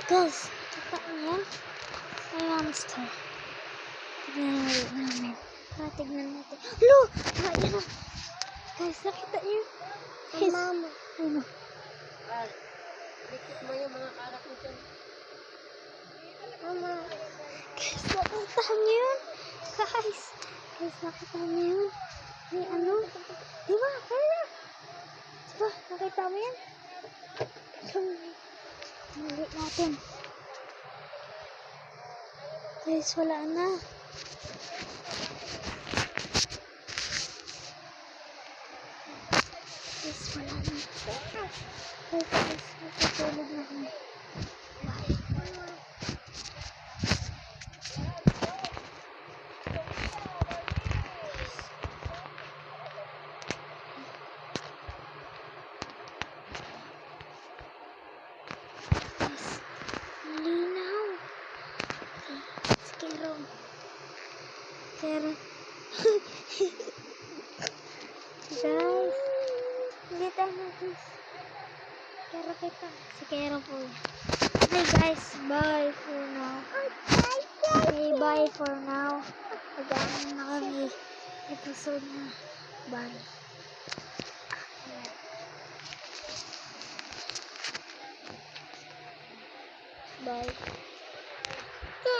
Guys, kita niya. May hamster. Tignan namin. Tignan natin. Lo! Ayan na. Guys, nakita niyo. Guys, mama. Ano? Likit mo yung mga karak mo dyan. Mama. Guys, nakita niyo yun. Guys, nakita niyo yun. May ano? Diba? Kaya. Diba? Nakita mo yan? Mali natin. Guys, wala na. Guys, wala na. Guys, matutulog na kami. Bye. Linaw. Kero. Guys. Kita na guys. Kero kita. Si Kero po. Okay guys. Bye for now. Okay, bye for now. Mag-ano na kami. Episode na. Bye.